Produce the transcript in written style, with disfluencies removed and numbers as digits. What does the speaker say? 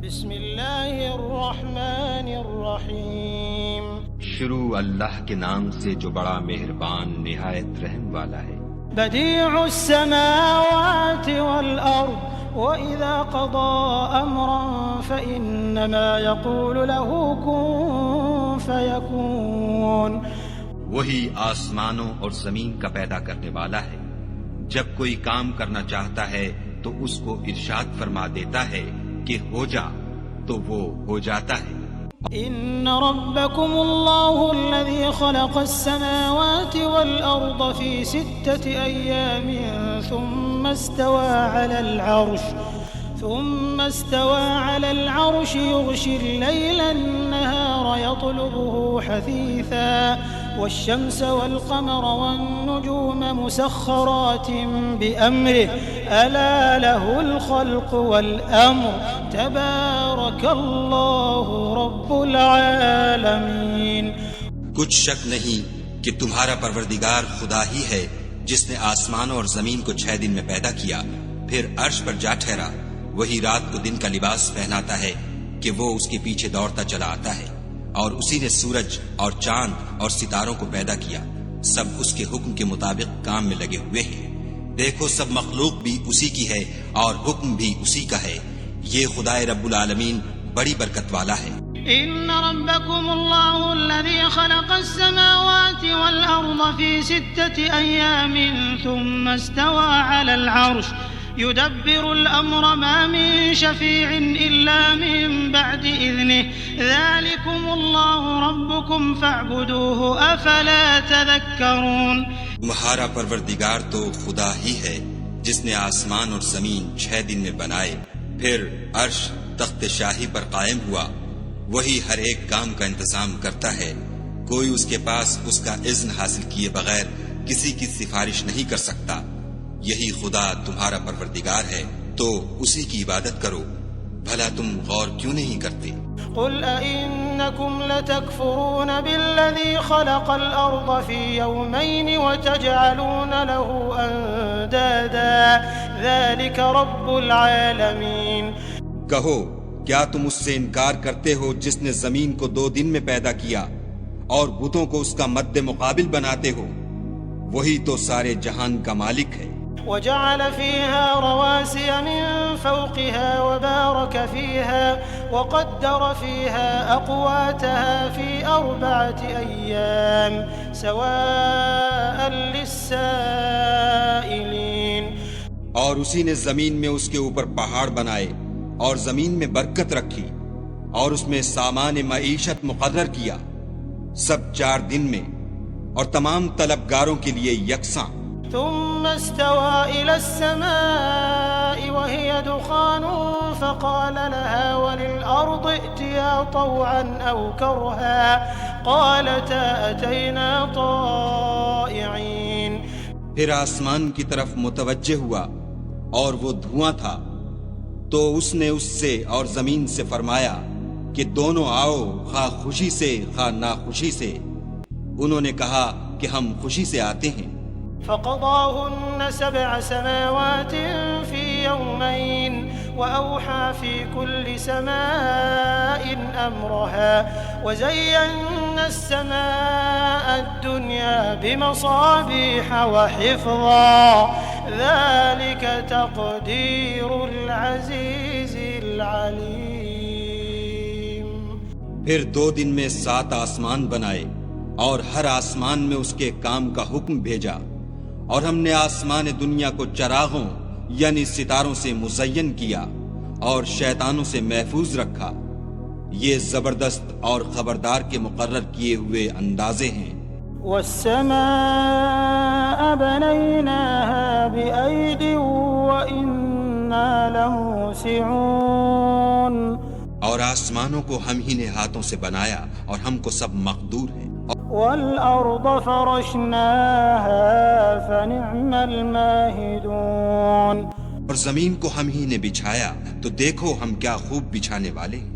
بسم اللہ الرحمن الرحیم. شروع اللہ کے نام سے جو بڑا مہربان نہایت رحم والا ہے. بدیع السماوات والارض وَإِذَا قَضَى أَمْرًا فَإِنَّمَا يَقُولُ لَهُ كُن فَيَكُونُ. وہی آسمانوں اور زمین کا پیدا کرنے والا ہے. جب کوئی کام کرنا چاہتا ہے تو اس کو ارشاد فرما دیتا ہے کہ ہو جا، تو وہ ہو جاتا ہے. إن ربكم الله الذي خلق السماوات والأرض في 6 أيام ثم استوى على العرش يغشي الليل النهار يطلبه حثيثا والشمس والقمر والنجوم مسخرات بأمره ألا له الخلق والأمر تبارك الله رب العالمین. کچھ شک نہیں کہ تمہارا پروردگار خدا ہی ہے جس نے آسمانوں اور زمین کو 6 دن میں پیدا کیا، پھر عرش پر جا ٹھہرا. وہی رات کو دن کا لباس پہناتا ہے کہ وہ اس کے پیچھے دوڑتا چلا آتا ہے، اور اسی نے سورج اور چاند اور ستاروں کو پیدا کیا. سب اس کے حکم کے مطابق کام میں لگے ہوئے ہیں. دیکھو سب مخلوق بھی اسی کی ہے اور حکم بھی اسی کا ہے. یہ خدائے رب العالمین بڑی برکت والا ہے. ان ربكم الله الذي خلق السماوات والارض في 6 ايام ثم استوى على العرش يدبر الامر ما من شفيع الا من بعد اذنه ذلكم الله ربكم فاعبدوه افلا تذكرون. تمہارا پروردگار تو خدا ہی ہے جس نے آسمان اور زمین 6 دن میں بنائے، پھر عرش تخت شاہی پر قائم ہوا. وہی ہر ایک کام کا انتظام کرتا ہے. کوئی اس کے پاس اس کا اذن حاصل کیے بغیر کسی کی سفارش نہیں کر سکتا. یہی خدا تمہارا پروردگار ہے، تو اسی کی عبادت کرو. بھلا تم غور کیوں نہیں کرتے؟ قل أئنكم لتكفرون بالذي خلق الأرض في يومين وتجعلون له أندادا ذلك رب العالمين. کہو کیا تم اس سے انکار کرتے ہو جس نے زمین کو 2 دن میں پیدا کیا اور بتوں کو اس کا مد مقابل بناتے ہو؟ وہی تو سارے جہان کا مالک ہے. وجعل فيها رواسي من فوقها وبارك فيها وقدر فيها أقواتها في 4 أيام سواء للسائلين. اور اسی نے زمین میں اس کے اوپر پہاڑ بنائے اور زمین میں برکت رکھی اور اس میں سامان معیشت مقرر کیا، سب 4 دن میں اور تمام طلبگاروں کے لیے یکساں. ثم استوى إلى السماء وهي دخان فقال لها وللأرض ائتيا طوعا أو كرها قالتا أتينا طائعين. پھر آسمان کی طرف متوجہ ہوا اور وہ دھواں تھا، تو اس نے اس سے اور زمین سے فرمایا کہ دونوں آؤ، خواہ خوشی سے خواہ ناخوشی سے. انہوں نے کہا کہ ہم خوشی سے آتے ہیں. فقضاهن 7 سماوات في يومين وأوحى في كل سماء أمرها وزينا السماء الدنيا بمصابيح وحفظا ذلك تقدير العزيز العليم. پھر 2 دن میں 7 آسمان بنائے اور ہر آسمان میں اس کے کام کا حکم بھیجا، اور ہم نے آسمان دنیا کو چراغوں یعنی ستاروں سے مزین کیا اور شیطانوں سے محفوظ رکھا. یہ زبردست اور خبردار کے مقرر کیے ہوئے اندازے ہیں. والسماء بنيناها بأيد وإنا لموسعون. اور آسمانوں کو ہم ہی نے ہاتھوں سے بنایا اور ہم کو سب مقدور ہیں. والأرض فرشناها فنعم الماهدون. اور زمین کو ہم ہی نے بچھایا، تو دیکھو ہم کیا خوب بچھانے والے ہیں.